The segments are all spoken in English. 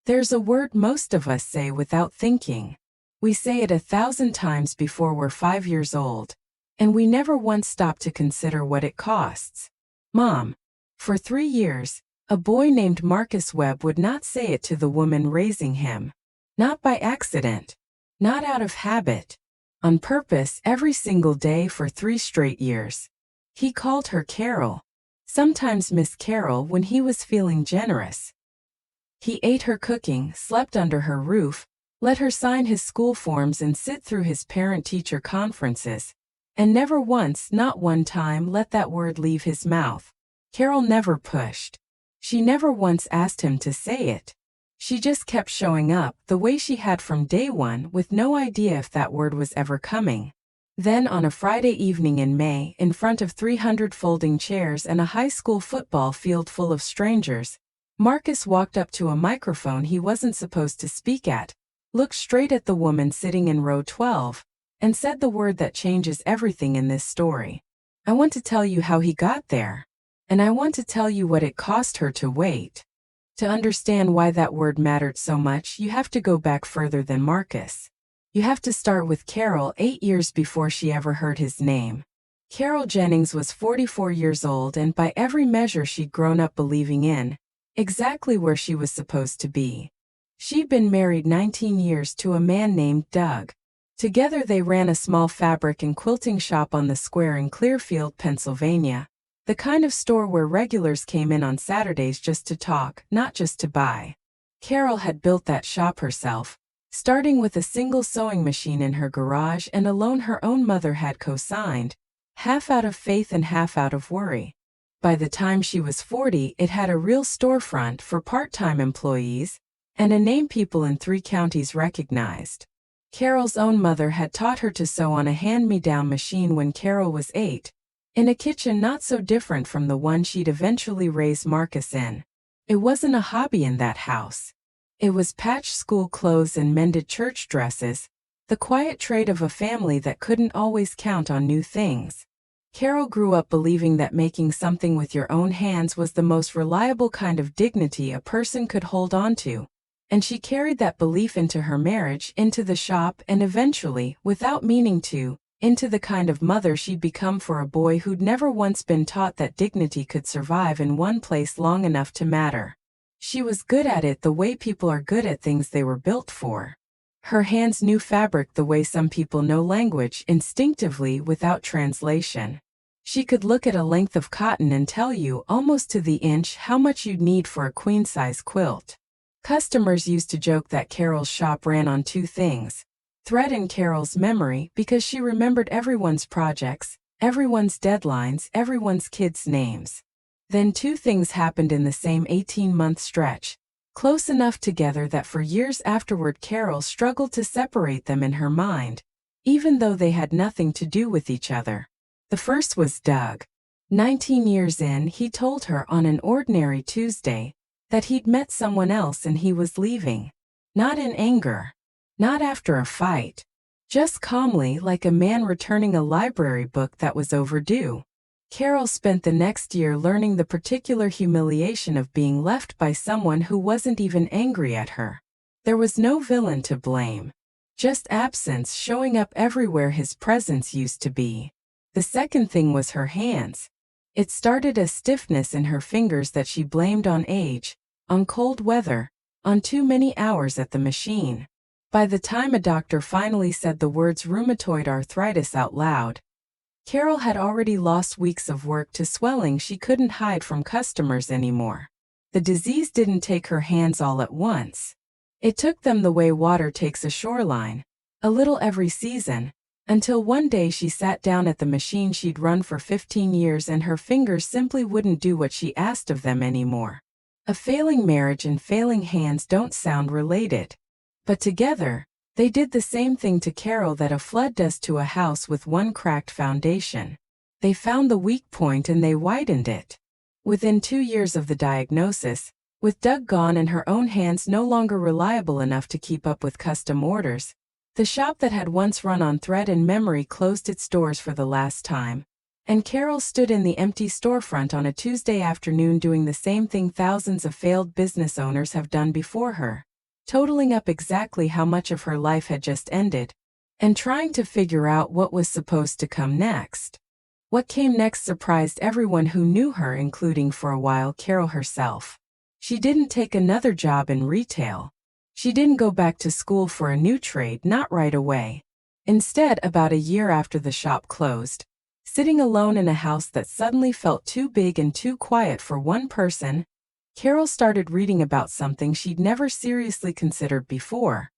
There's a word most of us say without thinking. We say it 1,000 times before we're 5 years old, and we never once stop to consider what it costs. Mom. For 3 years, a boy named Marcus Webb would not say it to the woman raising him. Not by accident. Not out of habit. On purpose every single day for 3 straight years. He called her Carol. Sometimes Miss Carol when he was feeling generous. He ate her cooking, slept under her roof, let her sign his school forms and sit through his parent-teacher conferences, and never once, not one time, let that word leave his mouth. Carol never pushed. She never once asked him to say it. She just kept showing up the way she had from day one with no idea if that word was ever coming. Then on a Friday evening in May, in front of 300 folding chairs and a high school football field full of strangers, Marcus walked up to a microphone he wasn't supposed to speak at, looked straight at the woman sitting in row 12, and said the word that changes everything in this story. I want to tell you how he got there. And I want to tell you what it cost her to wait. To understand why that word mattered so much, you have to go back further than Marcus. You have to start with Carol 8 years before she ever heard his name. Carol Jennings was 44 years old and by every measure she'd grown up believing in, exactly where she was supposed to be. She'd been married 19 years to a man named Doug. Together they ran a small fabric and quilting shop on the square in Clearfield, Pennsylvania. The kind of store where regulars came in on Saturdays just to talk, not just to buy. Carol had built that shop herself, starting with a single sewing machine in her garage and a loan her own mother had co-signed, half out of faith and half out of worry. By the time she was 40, it had a real storefront for part-time employees and a name people in 3 counties recognized. Carol's own mother had taught her to sew on a hand-me-down machine when Carol was 8. In a kitchen not so different from the one she'd eventually raised Marcus in. It wasn't a hobby in that house. It was patched school clothes and mended church dresses, the quiet trade of a family that couldn't always count on new things. Carol grew up believing that making something with your own hands was the most reliable kind of dignity a person could hold on to, and she carried that belief into her marriage, into the shop, and eventually, without meaning to, into the kind of mother she'd become for a boy who'd never once been taught that dignity could survive in one place long enough to matter. She was good at it the way people are good at things they were built for. Her hands knew fabric the way some people know language, instinctively without translation. She could look at a length of cotton and tell you, almost to the inch, how much you'd need for a queen-size quilt. Customers used to joke that Carol's shop ran on 2 things. Thread and Carol's memory, because she remembered everyone's projects, everyone's deadlines, everyone's kids' names. Then 2 things happened in the same 18-month stretch, close enough together that for years afterward Carol struggled to separate them in her mind, even though they had nothing to do with each other. The first was Doug. 19 years in, he told her on an ordinary Tuesday that he'd met someone else and he was leaving. Not in anger. Not after a fight. Just calmly, like a man returning a library book that was overdue. Carol spent the next year learning the particular humiliation of being left by someone who wasn't even angry at her. There was no villain to blame. Just absence showing up everywhere his presence used to be. The second thing was her hands. It started a stiffness in her fingers that she blamed on age, on cold weather, on too many hours at the machine. By the time a doctor finally said the words rheumatoid arthritis out loud, Carol had already lost weeks of work to swelling she couldn't hide from customers anymore. The disease didn't take her hands all at once. It took them the way water takes a shoreline, a little every season, until one day she sat down at the machine she'd run for 15 years and her fingers simply wouldn't do what she asked of them anymore. A failing marriage and failing hands don't sound related. But together, they did the same thing to Carol that a flood does to a house with one cracked foundation. They found the weak point and they widened it. Within 2 years of the diagnosis, with Doug gone and her own hands no longer reliable enough to keep up with custom orders, the shop that had once run on thread and memory closed its doors for the last time, and Carol stood in the empty storefront on a Tuesday afternoon doing the same thing thousands of failed business owners have done before her. totaling up exactly how much of her life had just ended, and trying to figure out what was supposed to come next. What came next surprised everyone who knew her, including for a while Carol herself. She didn't take another job in retail. She didn't go back to school for a new trade, not right away. Instead, about a year after the shop closed, sitting alone in a house that suddenly felt too big and too quiet for one person, Carol started reading about something she'd never seriously considered before: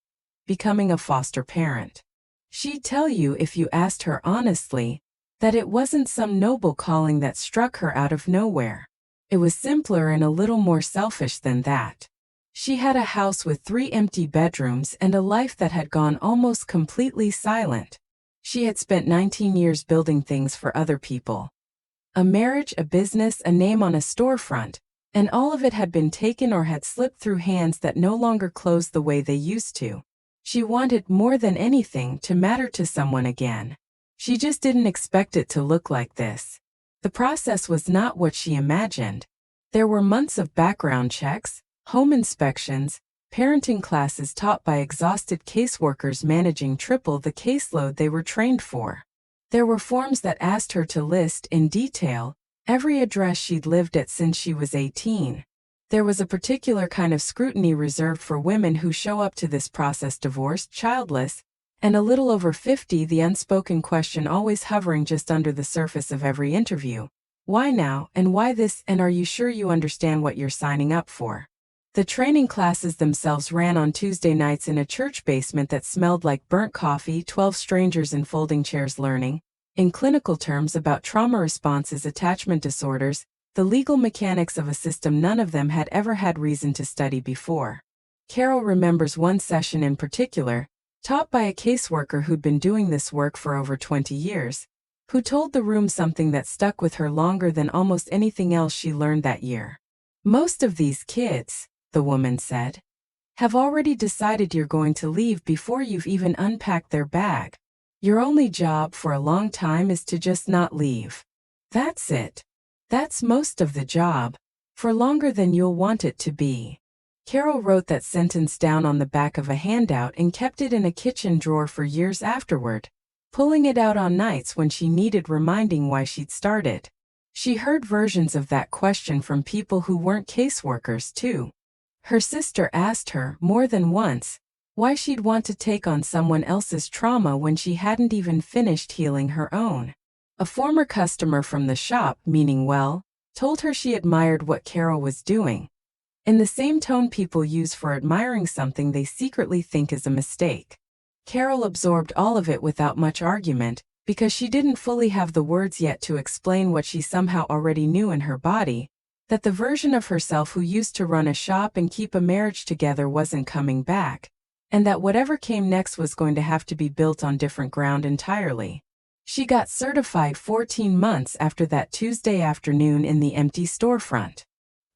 becoming a foster parent. She'd tell you, if you asked her honestly, that it wasn't some noble calling that struck her out of nowhere. It was simpler and a little more selfish than that. She had a house with 3 empty bedrooms and a life that had gone almost completely silent. She had spent 19 years building things for other people. A marriage, a business, a name on a storefront, and all of it had been taken or had slipped through hands that no longer closed the way they used to. She wanted, more than anything, to matter to someone again. She just didn't expect it to look like this. The process was not what she imagined. There were months of background checks, home inspections, parenting classes taught by exhausted caseworkers managing triple the caseload they were trained for. There were forms that asked her to list, in detail, every address she'd lived at since she was 18. There was a particular kind of scrutiny reserved for women who show up to this process divorced, childless, and a little over 50, the unspoken question always hovering just under the surface of every interview: why now, and why this, and are you sure you understand what you're signing up for? The training classes themselves ran on Tuesday nights in a church basement that smelled like burnt coffee, 12 strangers in folding chairs learning, in clinical terms, about trauma responses, attachment disorders, the legal mechanics of a system none of them had ever had reason to study before. Carol remembers one session in particular, taught by a caseworker who'd been doing this work for over 20 years, who told the room something that stuck with her longer than almost anything else she learned that year. Most of these kids, the woman said, have already decided you're going to leave before you've even unpacked their bag. Your only job for a long time is to just not leave. That's it. That's most of the job, for longer than you'll want it to be. Carol wrote that sentence down on the back of a handout and kept it in a kitchen drawer for years afterward, pulling it out on nights when she needed reminding why she'd started. She heard versions of that question from people who weren't caseworkers, too. Her sister asked her, more than once, why she'd want to take on someone else's trauma when she hadn't even finished healing her own. A former customer from the shop, meaning well, told her she admired what Carol was doing, in the same tone people use for admiring something they secretly think is a mistake. Carol absorbed all of it without much argument, because she didn't fully have the words yet to explain what she somehow already knew in her body: that the version of herself who used to run a shop and keep a marriage together wasn't coming back, and that whatever came next was going to have to be built on different ground entirely. She got certified 14 months after that Tuesday afternoon in the empty storefront.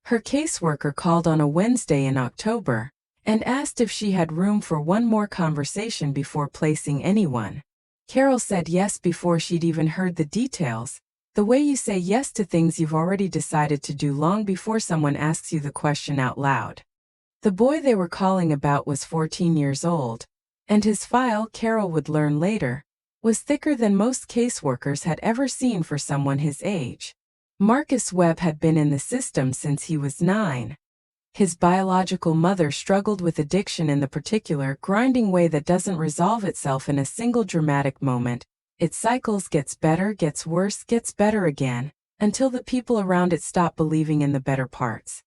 Her caseworker called on a Wednesday in October and asked if she had room for one more conversation before placing anyone. Carol said yes before she'd even heard the details, the way you say yes to things you've already decided to do long before someone asks you the question out loud. The boy they were calling about was 14 years old, and his file, Carol would learn later, was thicker than most caseworkers had ever seen for someone his age. Marcus Webb had been in the system since he was 9. His biological mother struggled with addiction in the particular grinding way that doesn't resolve itself in a single dramatic moment. It cycles, gets better, gets worse, gets better again, until the people around it stop believing in the better parts.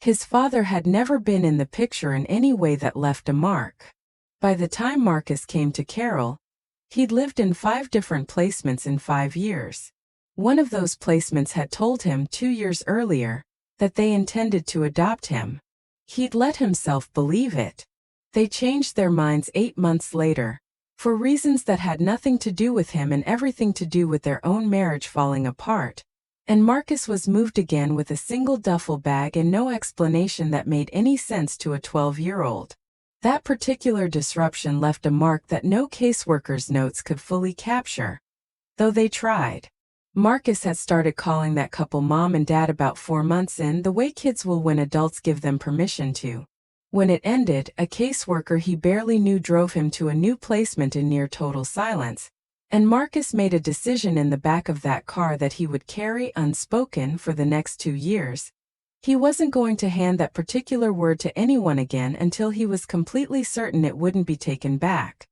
His father had never been in the picture in any way that left a mark. By the time Marcus came to Carol, he'd lived in 5 different placements in 5 years. One of those placements had told him 2 years earlier that they intended to adopt him. He'd let himself believe it. They changed their minds 8 months later, for reasons that had nothing to do with him and everything to do with their own marriage falling apart, and Marcus was moved again with a single duffel bag and no explanation that made any sense to a 12-year-old. That particular disruption left a mark that no caseworker's notes could fully capture, though they tried. Marcus had started calling that couple mom and dad about 4 months in, the way kids will when adults give them permission to. When it ended, a caseworker he barely knew drove him to a new placement in near total silence, and Marcus made a decision in the back of that car that he would carry unspoken for the next 2 years. He wasn't going to hand that particular word to anyone again until he was completely certain it wouldn't be taken back.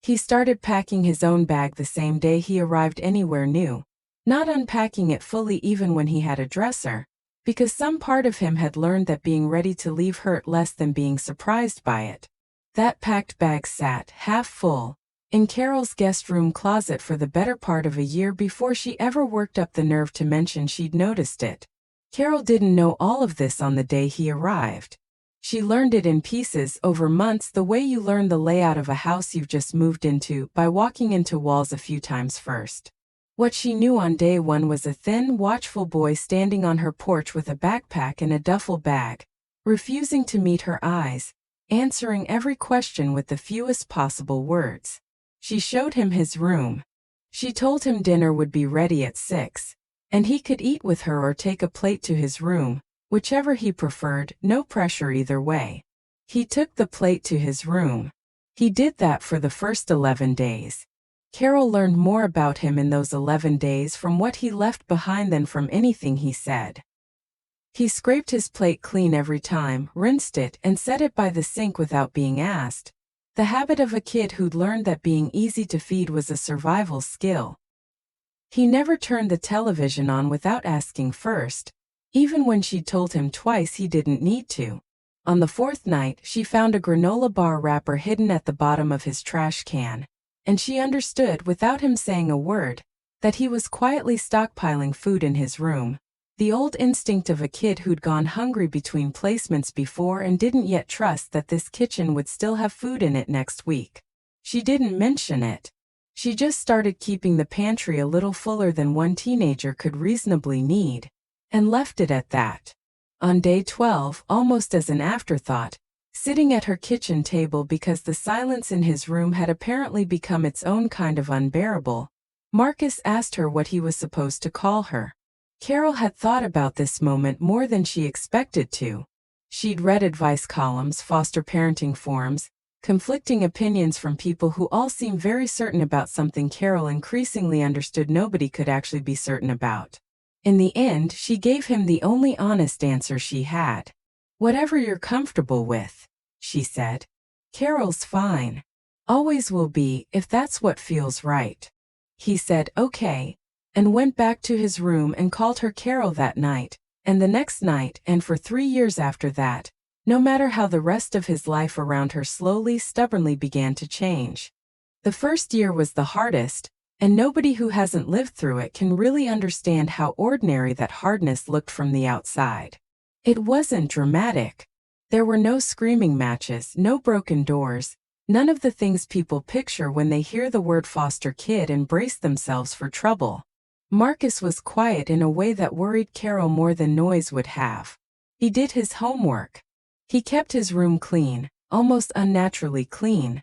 He started packing his own bag the same day he arrived anywhere new, not unpacking it fully even when he had a dresser, because some part of him had learned that being ready to leave hurt less than being surprised by it. That packed bag sat, half full, in Carol's guest room closet for the better part of a year before she ever worked up the nerve to mention she'd noticed it. Carol didn't know all of this on the day he arrived. She learned it in pieces over months, the way you learn the layout of a house you've just moved into by walking into walls a few times first. What she knew on day one was a thin, watchful boy standing on her porch with a backpack and a duffel bag, refusing to meet her eyes, answering every question with the fewest possible words. She showed him his room. She told him dinner would be ready at 6. And he could eat with her or take a plate to his room, whichever he preferred, no pressure either way. He took the plate to his room. He did that for the first 11 days. Carol learned more about him in those 11 days from what he left behind than from anything he said. He scraped his plate clean every time, rinsed it, and set it by the sink without being asked. The habit of a kid who'd learned that being easy to feed was a survival skill. He never turned the television on without asking first, even when she told him twice he didn't need to. On the 4th night, she found a granola bar wrapper hidden at the bottom of his trash can, and she understood, without him saying a word, that he was quietly stockpiling food in his room. The old instinct of a kid who'd gone hungry between placements before and didn't yet trust that this kitchen would still have food in it next week. She didn't mention it. She just started keeping the pantry a little fuller than one teenager could reasonably need, and left it at that. On day 12, almost as an afterthought, sitting at her kitchen table because the silence in his room had apparently become its own kind of unbearable, Marcus asked her what he was supposed to call her. Carol had thought about this moment more than she expected to. She'd read advice columns, foster parenting forums, conflicting opinions from people who all seemed very certain about something Carol increasingly understood nobody could actually be certain about. In the end, she gave him the only honest answer she had. "Whatever you're comfortable with," she said. "Carol's fine. Always will be, if that's what feels right." He said okay, and went back to his room and called her Carol that night, and the next night, and for 3 years after that, no matter how the rest of his life around her slowly, stubbornly began to change. The first year was the hardest, and nobody who hasn't lived through it can really understand how ordinary that hardness looked from the outside. It wasn't dramatic. There were no screaming matches, no broken doors, none of the things people picture when they hear the word foster kid and brace themselves for trouble. Marcus was quiet in a way that worried Carol more than noise would have. He did his homework. He kept his room clean, almost unnaturally clean.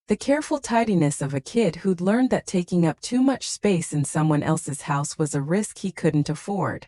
The careful tidiness of a kid who'd learned that taking up too much space in someone else's house was a risk he couldn't afford.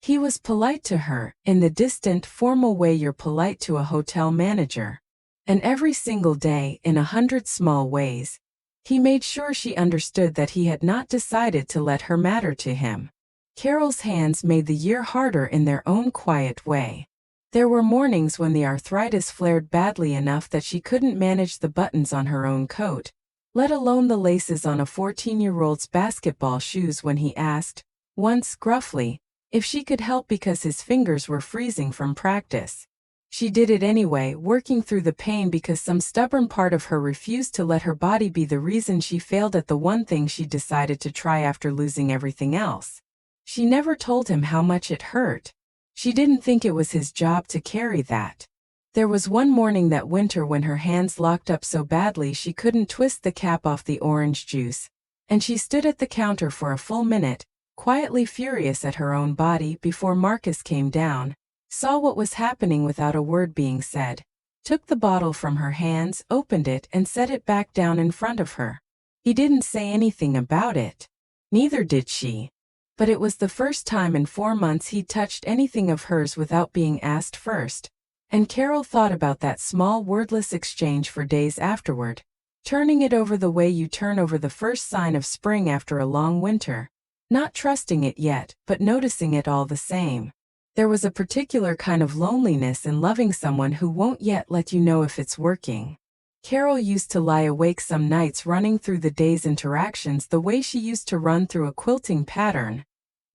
He was polite to her, in the distant, formal way you're polite to a hotel manager. And every single day, in 100 small ways, he made sure she understood that he had not decided to let her matter to him. Carol's hands made the year harder in their own quiet way. There were mornings when the arthritis flared badly enough that she couldn't manage the buttons on her own coat, let alone the laces on a 14-year-old's basketball shoes when he asked, once gruffly, if she could help because his fingers were freezing from practice. She did it anyway, working through the pain because some stubborn part of her refused to let her body be the reason she failed at the one thing she decided to try after losing everything else. She never told him how much it hurt. She didn't think it was his job to carry that. There was one morning that winter when her hands locked up so badly she couldn't twist the cap off the orange juice, and she stood at the counter for a full minute, quietly furious at her own body before Marcus came down, saw what was happening without a word being said, took the bottle from her hands, opened it, and set it back down in front of her. He didn't say anything about it. Neither did she. But it was the first time in 4 months he'd touched anything of hers without being asked first, And Carol thought about that small wordless exchange for days afterward, turning it over the way you turn over the first sign of spring after a long winter, not trusting it yet, but noticing it all the same. There was a particular kind of loneliness in loving someone who won't yet let you know if it's working. Carol used to lie awake some nights running through the day's interactions the way she used to run through a quilting pattern,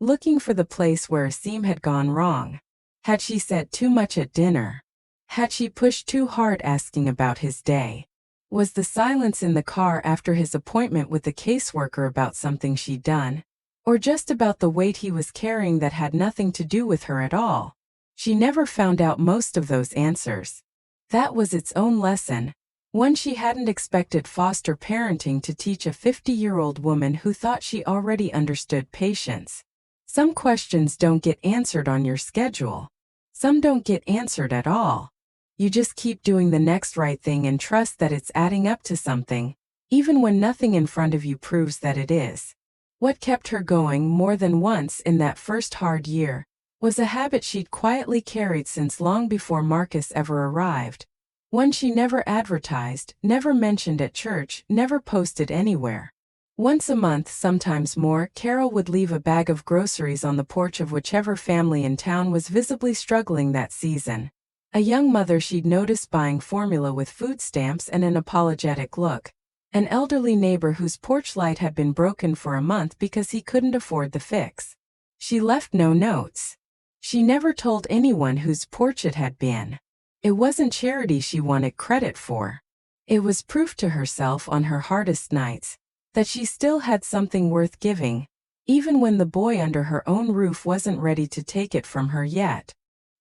looking for the place where a seam had gone wrong. Had she said too much at dinner? Had she pushed too hard asking about his day? Was the silence in the car after his appointment with the caseworker about something she'd done? Or just about the weight he was carrying that had nothing to do with her at all? She never found out most of those answers. That was its own lesson, one she hadn't expected foster parenting to teach a 50-year-old woman who thought she already understood patience. Some questions don't get answered on your schedule. Some don't get answered at all. You just keep doing the next right thing and trust that it's adding up to something, even when nothing in front of you proves that it is. What kept her going more than once in that first hard year was a habit she'd quietly carried since long before Marcus ever arrived. One she never advertised, never mentioned at church, never posted anywhere. Once a month, sometimes more, Carol would leave a bag of groceries on the porch of whichever family in town was visibly struggling that season. A young mother she'd noticed buying formula with food stamps and an apologetic look. An elderly neighbor whose porch light had been broken for a month because he couldn't afford the fix. She left no notes. She never told anyone whose porch it had been. It wasn't charity she wanted credit for. It was proof to herself on her hardest nights that she still had something worth giving, even when the boy under her own roof wasn't ready to take it from her yet.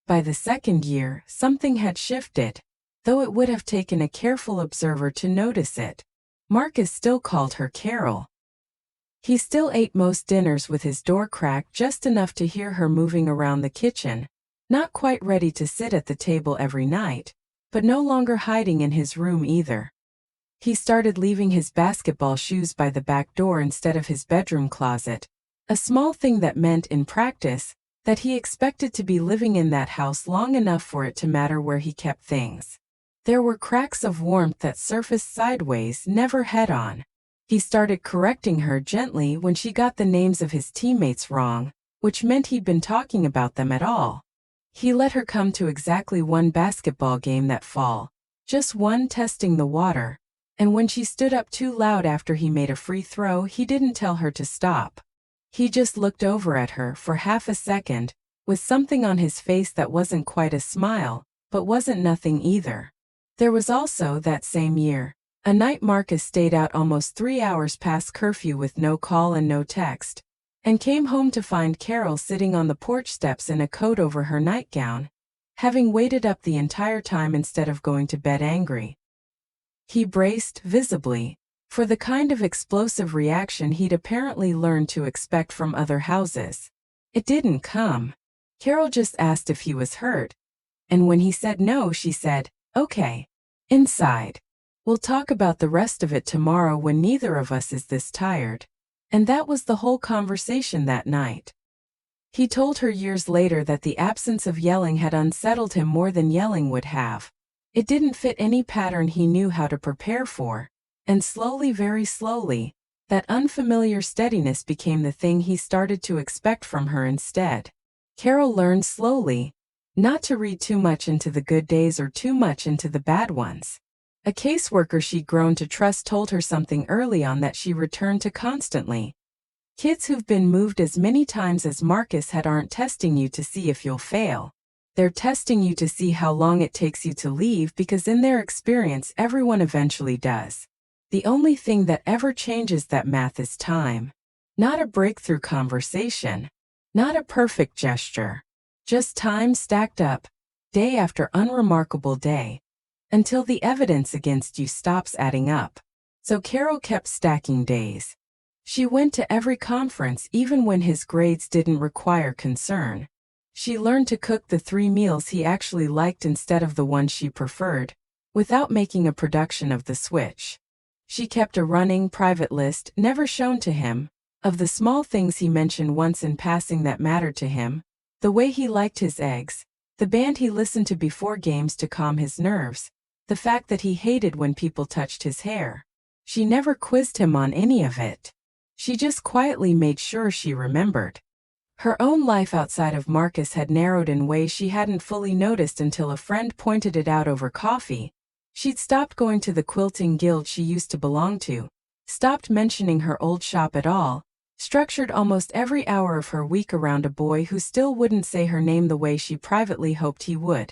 By the second year, something had shifted, though it would have taken a careful observer to notice it. Marcus still called her Carol. He still ate most dinners with his door cracked just enough to hear her moving around the kitchen, not quite ready to sit at the table every night, but no longer hiding in his room either. He started leaving his basketball shoes by the back door instead of his bedroom closet, a small thing that meant in practice that he expected to be living in that house long enough for it to matter where he kept things. There were cracks of warmth that surfaced sideways, never head-on. He started correcting her gently when she got the names of his teammates wrong, which meant he'd been talking about them at all. He let her come to exactly one basketball game that fall, just one, testing the water. And when she stood up too loud after he made a free throw, he didn't tell her to stop. He just looked over at her for half a second, with something on his face that wasn't quite a smile, but wasn't nothing either. There was also, that same year, a night Marcus stayed out almost 3 hours past curfew with no call and no text, and came home to find Carol sitting on the porch steps in a coat over her nightgown, having waited up the entire time instead of going to bed angry. He braced, visibly, for the kind of explosive reaction he'd apparently learned to expect from other houses. It didn't come. Carol just asked if he was hurt, and when he said no, she said, "Okay. Inside. We'll talk about the rest of it tomorrow when neither of us is this tired." And that was the whole conversation that night. He told her years later that the absence of yelling had unsettled him more than yelling would have. It didn't fit any pattern he knew how to prepare for, and slowly, very slowly, that unfamiliar steadiness became the thing he started to expect from her instead. Carol learned slowly not to read too much into the good days or too much into the bad ones. A caseworker she'd grown to trust told her something early on that she returned to constantly. Kids who've been moved as many times as Marcus had aren't testing you to see if you'll fail. They're testing you to see how long it takes you to leave, because in their experience everyone eventually does. The only thing that ever changes that math is time. Not a breakthrough conversation. Not a perfect gesture. Just time stacked up, day after unremarkable day, until the evidence against you stops adding up. So Carol kept stacking days. She went to every conference even when his grades didn't require concern. She learned to cook the 3 meals he actually liked instead of the ones she preferred, without making a production of the switch. She kept a running private list, never shown to him, of the small things he mentioned once in passing that mattered to him, the way he liked his eggs, the band he listened to before games to calm his nerves, the fact that he hated when people touched his hair. She never quizzed him on any of it. She just quietly made sure she remembered. Her own life outside of Marcus had narrowed in ways she hadn't fully noticed until a friend pointed it out over coffee. She'd stopped going to the quilting guild she used to belong to, stopped mentioning her old shop at all, structured almost every hour of her week around a boy who still wouldn't say her name the way she privately hoped he would.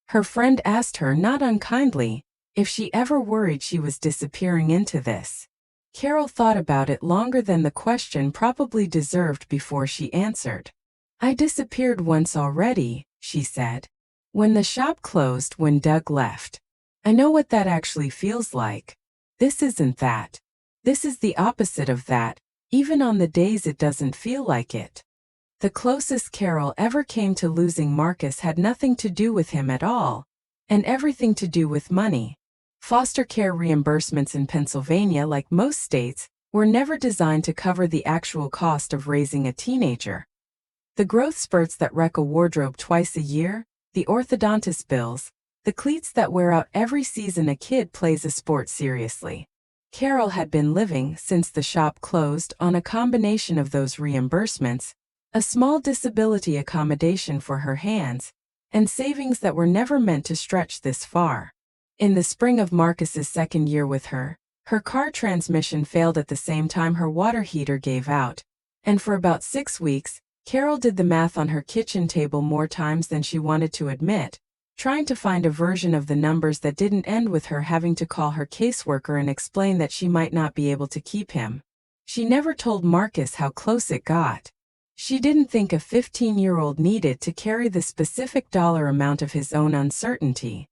Her friend asked her, not unkindly, if she ever worried she was disappearing into this. Carol thought about it longer than the question probably deserved before she answered. "I disappeared once already," she said. "When the shop closed, when Doug left. I know what that actually feels like. This isn't that. This is the opposite of that, even on the days it doesn't feel like it." The closest Carol ever came to losing Marcus had nothing to do with him at all, and everything to do with money. Foster care reimbursements in Pennsylvania, like most states, were never designed to cover the actual cost of raising a teenager. The growth spurts that wreck a wardrobe twice a year, the orthodontist bills, the cleats that wear out every season a kid plays a sport seriously. Carol had been living, since the shop closed, on a combination of those reimbursements, a small disability accommodation for her hands, and savings that were never meant to stretch this far. In the spring of Marcus's second year with her, her car transmission failed at the same time her water heater gave out, and for about 6 weeks, Carol did the math on her kitchen table more times than she wanted to admit, trying to find a version of the numbers that didn't end with her having to call her caseworker and explain that she might not be able to keep him. She never told Marcus how close it got. She didn't think a 15-year-old needed to carry the specific dollar amount of his own uncertainty.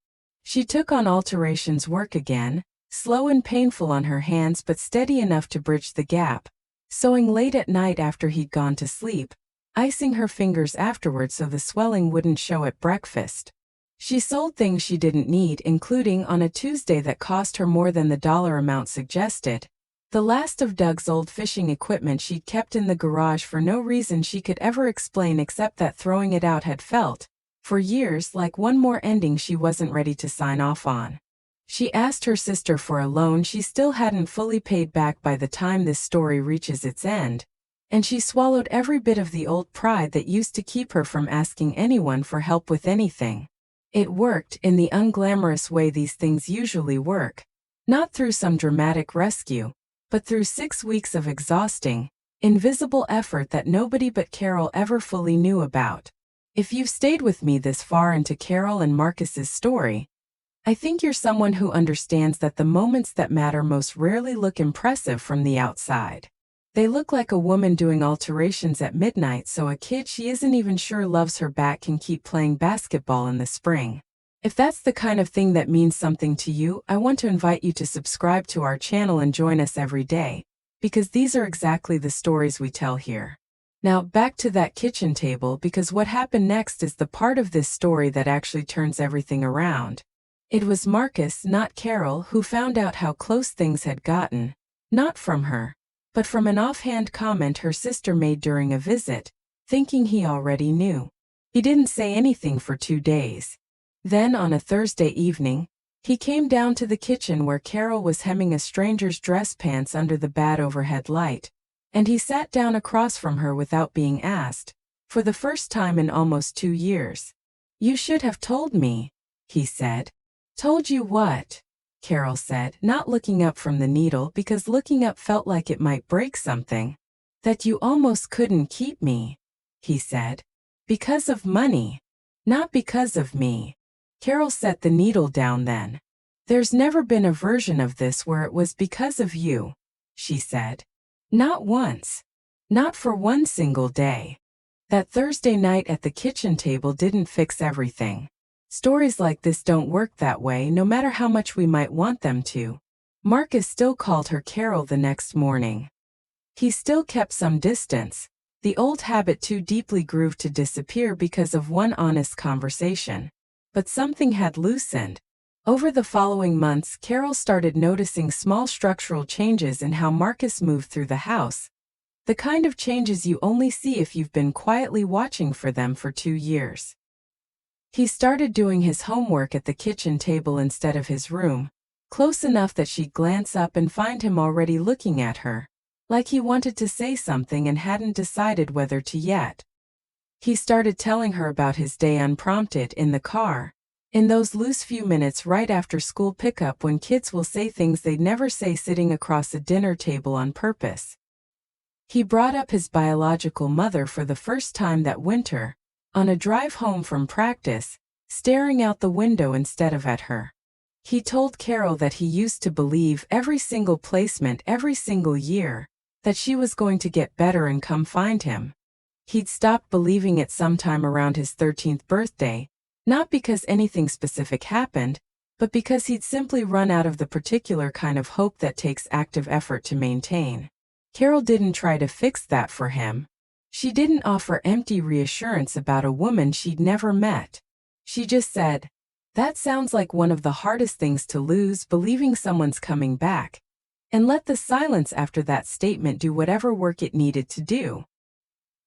She took on alterations work again, slow and painful on her hands but steady enough to bridge the gap, sewing late at night after he'd gone to sleep, icing her fingers afterward so the swelling wouldn't show at breakfast. She sold things she didn't need, including on a Tuesday that cost her more than the dollar amount suggested, the last of Doug's old fishing equipment she'd kept in the garage for no reason she could ever explain except that throwing it out had felt, for years, like one more ending she wasn't ready to sign off on. She asked her sister for a loan she still hadn't fully paid back by the time this story reaches its end, and she swallowed every bit of the old pride that used to keep her from asking anyone for help with anything. It worked in the unglamorous way these things usually work, not through some dramatic rescue, but through 6 weeks of exhausting, invisible effort that nobody but Carol ever fully knew about. If you've stayed with me this far into Carol and Marcus's story, I think you're someone who understands that the moments that matter most rarely look impressive from the outside. They look like a woman doing alterations at midnight so a kid she isn't even sure loves her back can keep playing basketball in the spring. If that's the kind of thing that means something to you, I want to invite you to subscribe to our channel and join us every day, because these are exactly the stories we tell here. Now back to that kitchen table, because what happened next is the part of this story that actually turns everything around. It was Marcus, not Carol, who found out how close things had gotten, not from her, but from an offhand comment her sister made during a visit, thinking he already knew. He didn't say anything for 2 days. Then on a Thursday evening, he came down to the kitchen where Carol was hemming a stranger's dress pants under the bad overhead light, and he sat down across from her without being asked, for the first time in almost 2 years. "You should have told me," he said. "Told you what?" Carol said, not looking up from the needle because looking up felt like it might break something. "That you almost couldn't keep me," he said. "Because of money. Not because of me." Carol set the needle down then. "There's never been a version of this where it was because of you," she said. "Not once. Not for one single day." That Thursday night at the kitchen table didn't fix everything. Stories like this don't work that way, no matter how much we might want them to. Marcus still called her Carol the next morning. He still kept some distance, the old habit too deeply grooved to disappear because of one honest conversation. But something had loosened. Over the following months, Carol started noticing small structural changes in how Marcus moved through the house. The kind of changes you only see if you've been quietly watching for them for 2 years. He started doing his homework at the kitchen table instead of his room, close enough that she'd glance up and find him already looking at her, like he wanted to say something and hadn't decided whether to yet. He started telling her about his day unprompted in the car, in those loose few minutes right after school pickup when kids will say things they'd never say sitting across a dinner table on purpose. He brought up his biological mother for the first time that winter, on a drive home from practice, staring out the window instead of at her. He told Carol that he used to believe every single placement every single year, that she was going to get better and come find him. He'd stopped believing it sometime around his 13th birthday, not because anything specific happened, but because he'd simply run out of the particular kind of hope that takes active effort to maintain. Carol didn't try to fix that for him. She didn't offer empty reassurance about a woman she'd never met. She just said, "That sounds like one of the hardest things to lose, believing someone's coming back," and let the silence after that statement do whatever work it needed to do.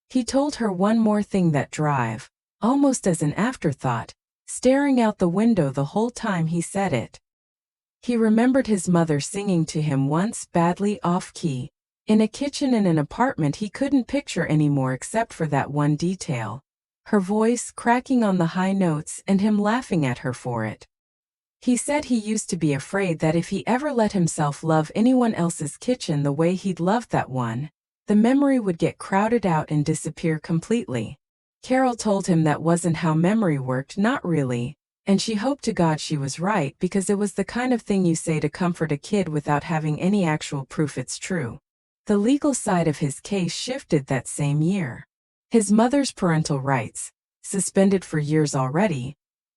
He told her one more thing that drive, almost as an afterthought, staring out the window the whole time he said it. He remembered his mother singing to him once, badly off-key, in a kitchen in an apartment he couldn't picture anymore except for that one detail. Her voice cracking on the high notes and him laughing at her for it. He said he used to be afraid that if he ever let himself love anyone else's kitchen the way he'd loved that one, the memory would get crowded out and disappear completely. Carol told him that wasn't how memory worked, not really, and she hoped to God she was right because it was the kind of thing you say to comfort a kid without having any actual proof it's true. The legal side of his case shifted that same year. His mother's parental rights, suspended for years already,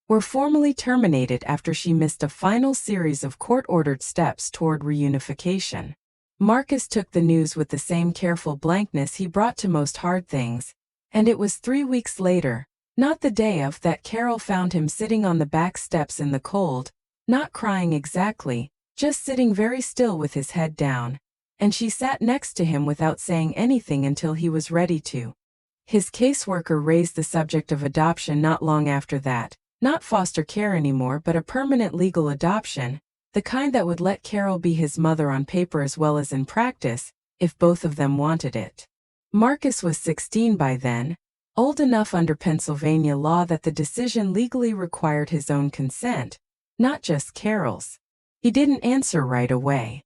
were formally terminated after she missed a final series of court-ordered steps toward reunification. Marcus took the news with the same careful blankness he brought to most hard things, and it was 3 weeks later, not the day of, that Carol found him sitting on the back steps in the cold, not crying exactly, just sitting very still with his head down, and she sat next to him without saying anything until he was ready to. His caseworker raised the subject of adoption not long after that, not foster care anymore but a permanent legal adoption, the kind that would let Carol be his mother on paper as well as in practice, if both of them wanted it. Marcus was 16 by then, old enough under Pennsylvania law that the decision legally required his own consent, not just Carol's. He didn't answer right away.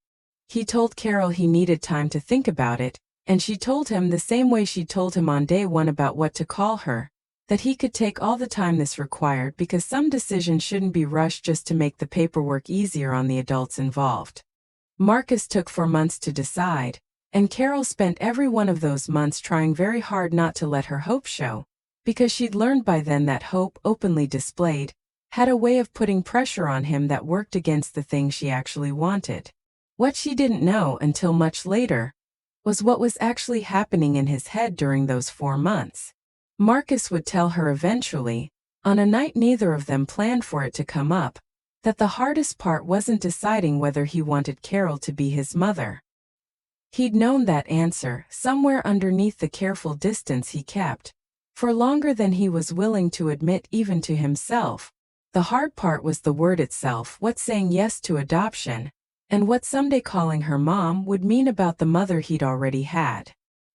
He told Carol he needed time to think about it, and she told him the same way she told him on day one about what to call her, that he could take all the time this required because some decision shouldn't be rushed just to make the paperwork easier on the adults involved. Marcus took 4 months to decide, and Carol spent every one of those months trying very hard not to let her hope show, because she'd learned by then that hope, openly displayed, had a way of putting pressure on him that worked against the thing she actually wanted. What she didn't know until much later was what was actually happening in his head during those 4 months. Marcus would tell her eventually, on a night neither of them planned for it to come up, that the hardest part wasn't deciding whether he wanted Carol to be his mother. He'd known that answer, somewhere underneath the careful distance he kept, for longer than he was willing to admit even to himself. The hard part was the word itself, what saying yes to adoption, and what someday calling her mom would mean about the mother he'd already had.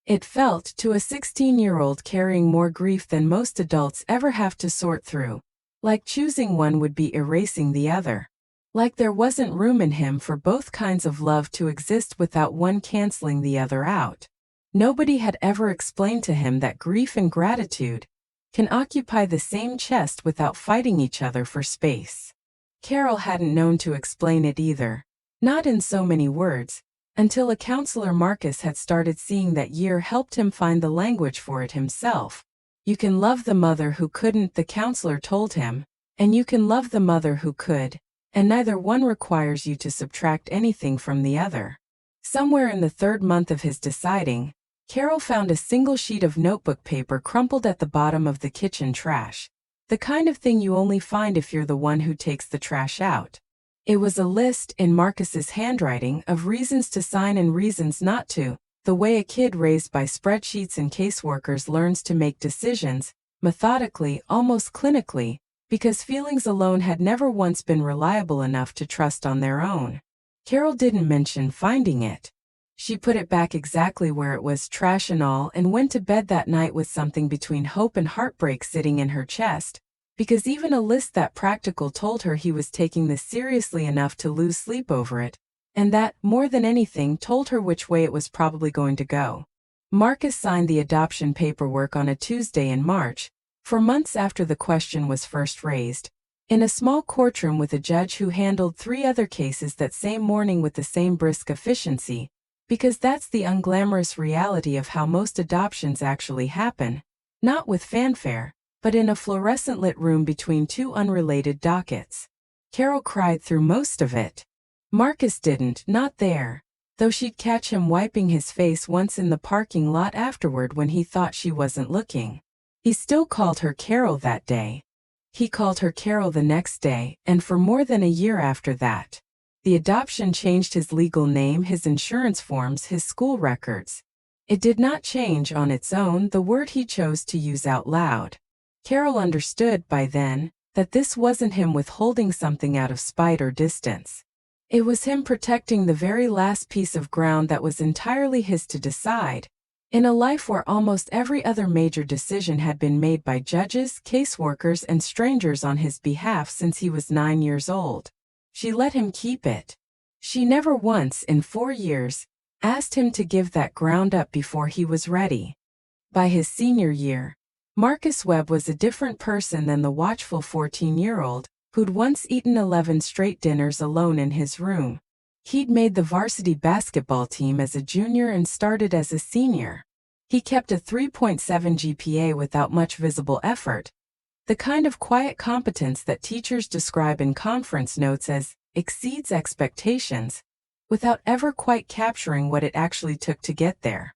It felt, to a 16-year-old carrying more grief than most adults ever have to sort through, like choosing one would be erasing the other. Like there wasn't room in him for both kinds of love to exist without one canceling the other out. Nobody had ever explained to him that grief and gratitude can occupy the same chest without fighting each other for space. Carol hadn't known to explain it either, not in so many words, until a counselor Marcus had started seeing that year helped him find the language for it himself. You can love the mother who couldn't, the counselor told him, and you can love the mother who could, and neither one requires you to subtract anything from the other. Somewhere in the 3rd month of his deciding, Carol found a single sheet of notebook paper crumpled at the bottom of the kitchen trash, the kind of thing you only find if you're the one who takes the trash out. It was a list, in Marcus's handwriting, of reasons to sign and reasons not to, the way a kid raised by spreadsheets and caseworkers learns to make decisions, methodically, almost clinically, because feelings alone had never once been reliable enough to trust on their own. Carol didn't mention finding it. She put it back exactly where it was, trash and all, and went to bed that night with something between hope and heartbreak sitting in her chest, because even a list that practical told her he was taking this seriously enough to lose sleep over it, and that, more than anything, told her which way it was probably going to go. Marcus signed the adoption paperwork on a Tuesday in March, for months after the question was first raised, in a small courtroom with a judge who handled 3 other cases that same morning with the same brisk efficiency, because that's the unglamorous reality of how most adoptions actually happen, not with fanfare, but in a fluorescent-lit room between 2 unrelated dockets. Carol cried through most of it. Marcus didn't, not there, though she'd catch him wiping his face once in the parking lot afterward when he thought she wasn't looking. He still called her Carol that day. He called her Carol the next day, and for more than a year after that. The adoption changed his legal name, his insurance forms, his school records. It did not change on its own the word he chose to use out loud. Carol understood by then that this wasn't him withholding something out of spite or distance. It was him protecting the very last piece of ground that was entirely his to decide, in a life where almost every other major decision had been made by judges, caseworkers, and strangers on his behalf since he was 9 years old. She let him keep it. She never once, in 4 years, asked him to give that ground up before he was ready. By his senior year, Marcus Webb was a different person than the watchful 14-year-old who'd once eaten 11 straight dinners alone in his room. He'd made the varsity basketball team as a junior and started as a senior. He kept a 3.7 GPA without much visible effort, the kind of quiet competence that teachers describe in conference notes as exceeds expectations, without ever quite capturing what it actually took to get there.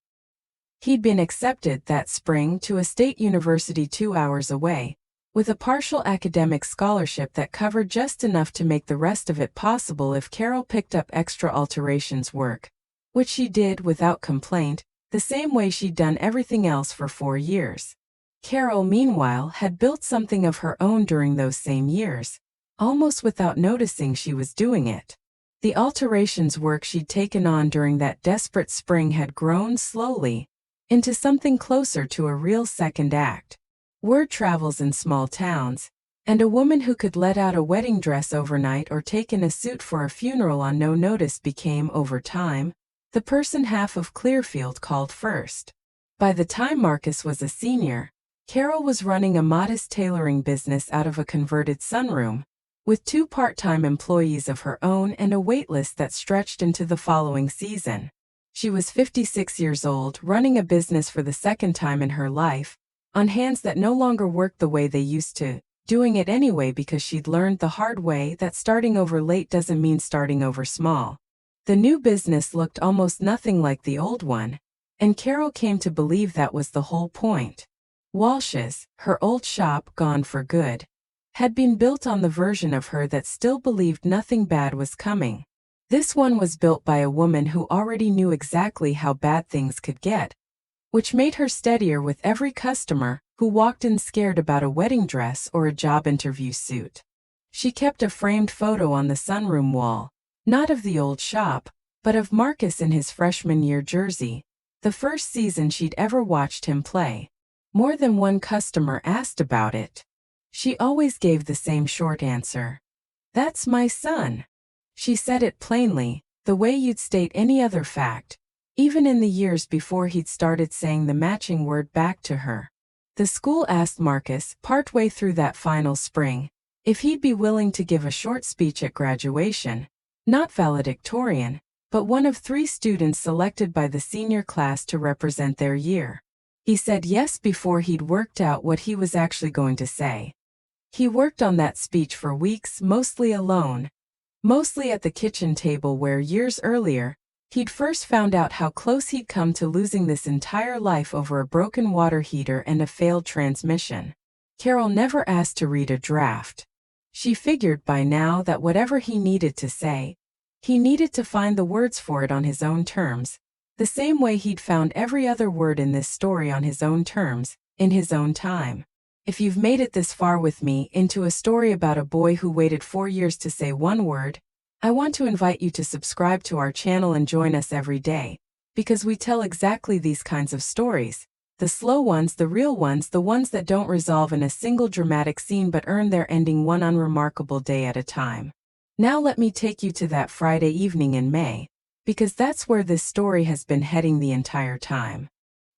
He'd been accepted that spring to a state university 2 hours away, with a partial academic scholarship that covered just enough to make the rest of it possible if Carol picked up extra alterations work, which she did without complaint, the same way she'd done everything else for 4 years. Carol, meanwhile, had built something of her own during those same years, almost without noticing she was doing it. The alterations work she'd taken on during that desperate spring had grown slowly into something closer to a real second act. Word travels in small towns, and a woman who could let out a wedding dress overnight or take in a suit for a funeral on no notice became, over time, the person half of Clearfield called first. By the time Marcus was a senior, Carol was running a modest tailoring business out of a converted sunroom, with 2 part-time employees of her own and a waitlist that stretched into the following season. She was 56 years old, running a business for the second time in her life, on hands that no longer worked the way they used to, doing it anyway because she'd learned the hard way that starting over late doesn't mean starting over small. The new business looked almost nothing like the old one, and Carol came to believe that was the whole point. Walsh's, her old shop, gone for good, had been built on the version of her that still believed nothing bad was coming. This one was built by a woman who already knew exactly how bad things could get, which made her steadier with every customer who walked in scared about a wedding dress or a job interview suit. She kept a framed photo on the sunroom wall, not of the old shop, but of Marcus in his freshman year jersey, the first season she'd ever watched him play. More than one customer asked about it. She always gave the same short answer. "That's my son." She said it plainly, the way you'd state any other fact, even in the years before he'd started saying the matching word back to her. The school asked Marcus, partway through that final spring, if he'd be willing to give a short speech at graduation, not valedictorian, but one of 3 students selected by the senior class to represent their year. He said yes before he'd worked out what he was actually going to say. He worked on that speech for weeks, mostly alone, mostly at the kitchen table where, years earlier, he'd first found out how close he'd come to losing this entire life over a broken water heater and a failed transmission. Carol never asked to read a draft. She figured by now that whatever he needed to say, he needed to find the words for it on his own terms, the same way he'd found every other word in this story on his own terms, in his own time. If you've made it this far with me into a story about a boy who waited 4 years to say one word, I want to invite you to subscribe to our channel and join us every day, because we tell exactly these kinds of stories. The slow ones, the real ones, the ones that don't resolve in a single dramatic scene but earn their ending one unremarkable day at a time. Now let me take you to that Friday evening in May, because that's where this story has been heading the entire time.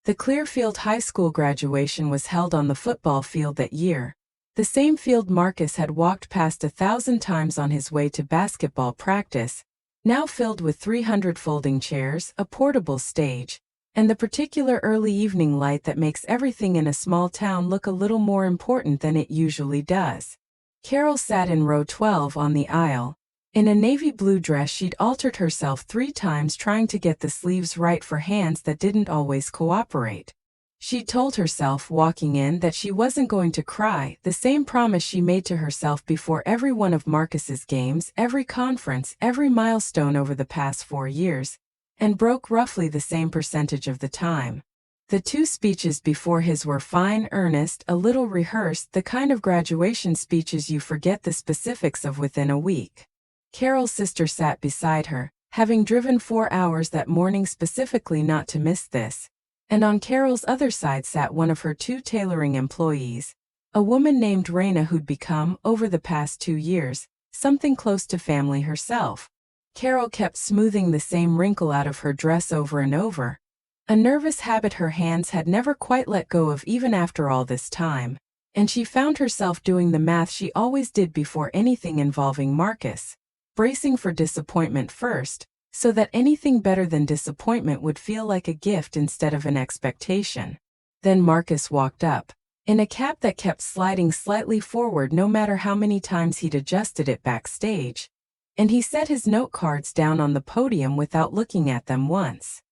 The Clearfield High School graduation was held on the football field that year, the same field Marcus had walked past 1,000 times on his way to basketball practice, now filled with 300 folding chairs, a portable stage, and the particular early evening light that makes everything in a small town look a little more important than it usually does. Carol sat in row 12 on the aisle. In a navy blue dress she'd altered herself 3 times trying to get the sleeves right for hands that didn't always cooperate. She'd told herself walking in that she wasn't going to cry, the same promise she made to herself before every one of Marcus's games, every conference, every milestone over the past 4 years, and broke roughly the same percentage of the time. The 2 speeches before his were fine, earnest, a little rehearsed, the kind of graduation speeches you forget the specifics of within a week. Carol's sister sat beside her, having driven 4 hours that morning specifically not to miss this, and on Carol's other side sat one of her 2 tailoring employees, a woman named Raina who'd become, over the past 2 years, something close to family herself. Carol kept smoothing the same wrinkle out of her dress over and over, a nervous habit her hands had never quite let go of even after all this time, and she found herself doing the math she always did before anything involving Marcus, bracing for disappointment first, so that anything better than disappointment would feel like a gift instead of an expectation. Then Marcus walked up, in a cap that kept sliding slightly forward no matter how many times he'd adjusted it backstage, and he set his note cards down on the podium without looking at them once.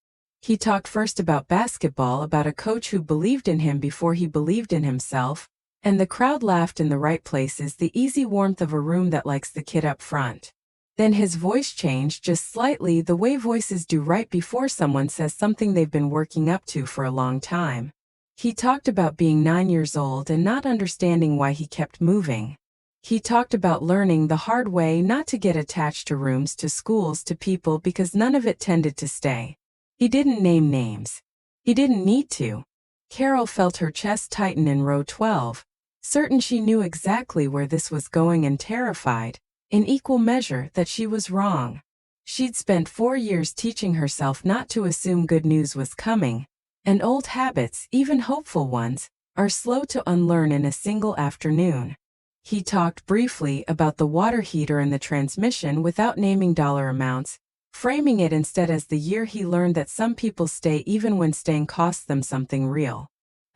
He talked first about basketball, about a coach who believed in him before he believed in himself, and the crowd laughed in the right places, the easy warmth of a room that likes the kid up front. Then his voice changed just slightly, the way voices do right before someone says something they've been working up to for a long time. He talked about being 9 years old and not understanding why he kept moving. He talked about learning the hard way not to get attached to rooms, to schools, to people, because none of it tended to stay. He didn't name names. He didn't need to. Carol felt her chest tighten in row 12, certain she knew exactly where this was going and terrified, in equal measure, that she was wrong. She'd spent 4 years teaching herself not to assume good news was coming, and old habits, even hopeful ones, are slow to unlearn in a single afternoon. He talked briefly about the water heater and the transmission without naming dollar amounts, framing it instead as the year he learned that some people stay even when staying costs them something real.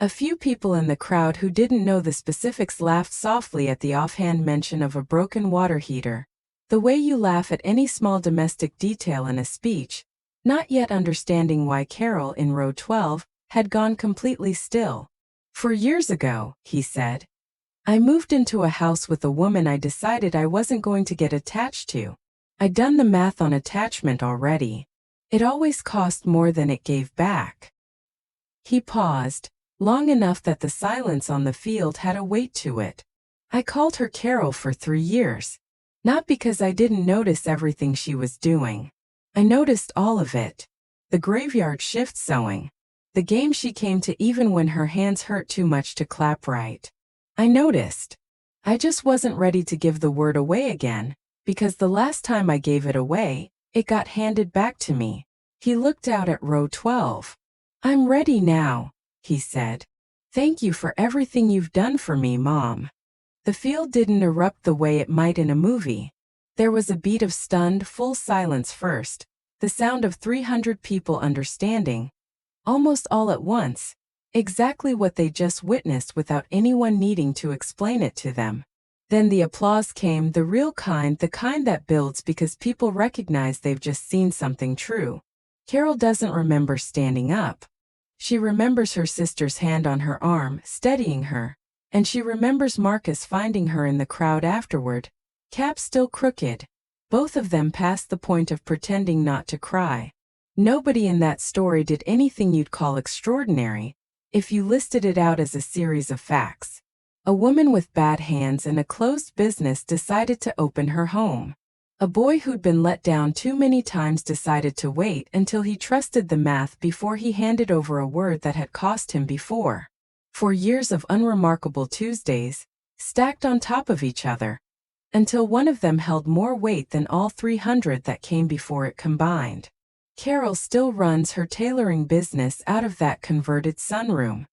A few people in the crowd who didn't know the specifics laughed softly at the offhand mention of a broken water heater, the way you laugh at any small domestic detail in a speech, not yet understanding why Carol, in row 12, had gone completely still. 4 years ago, he said, I moved into a house with a woman I decided I wasn't going to get attached to. I'd done the math on attachment already. It always cost more than it gave back. He paused, long enough that the silence on the field had a weight to it. I called her Carol for 3 years. Not because I didn't notice everything she was doing. I noticed all of it. The graveyard shift sewing. The game she came to even when her hands hurt too much to clap right. I noticed. I just wasn't ready to give the word away again, because the last time I gave it away, it got handed back to me. He looked out at row 12. I'm ready now, he said. Thank you for everything you've done for me, Mom. The field didn't erupt the way it might in a movie. There was a beat of stunned, full silence first, the sound of 300 people understanding, almost all at once, exactly what they just witnessed without anyone needing to explain it to them. Then the applause came, the real kind, the kind that builds because people recognize they've just seen something true. Carol doesn't remember standing up. She remembers her sister's hand on her arm, steadying her, and she remembers Marcus finding her in the crowd afterward, cap still crooked, both of them past the point of pretending not to cry. Nobody in that story did anything you'd call extraordinary, if you listed it out as a series of facts. A woman with bad hands and a closed business decided to open her home. A boy who'd been let down too many times decided to wait until he trusted the math before he handed over a word that had cost him before. 4 years of unremarkable Tuesdays, stacked on top of each other, until one of them held more weight than all 300 that came before it combined. Carol still runs her tailoring business out of that converted sunroom.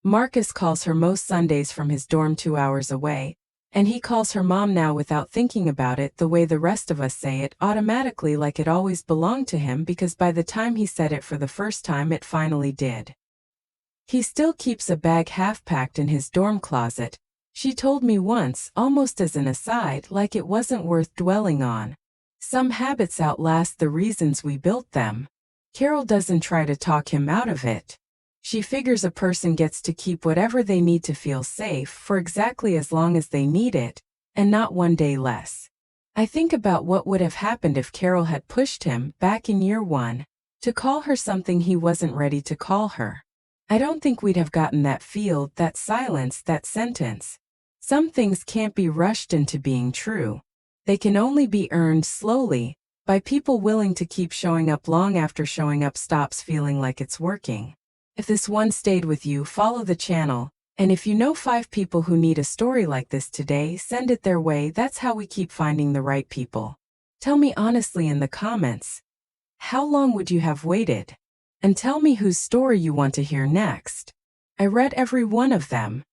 Marcus calls her most Sundays from his dorm 2 hours away, and he calls her mom now without thinking about it the way the rest of us say it, automatically, like it always belonged to him, because by the time he said it for the first time it finally did. He still keeps a bag half-packed in his dorm closet, she told me once, almost as an aside, like it wasn't worth dwelling on. Some habits outlast the reasons we built them. Carol doesn't try to talk him out of it. She figures a person gets to keep whatever they need to feel safe for exactly as long as they need it, and not one day less. I think about what would have happened if Carol had pushed him, back in year 1, to call her something he wasn't ready to call her. I don't think we'd have gotten that field, that silence, that sentence. Some things can't be rushed into being true. They can only be earned slowly, by people willing to keep showing up long after showing up stops feeling like it's working. If this one stayed with you, follow the channel, and if you know 5 people who need a story like this today, send it their way. That's how we keep finding the right people. Tell me honestly in the comments, how long would you have waited? And tell me whose story you want to hear next. I read every one of them.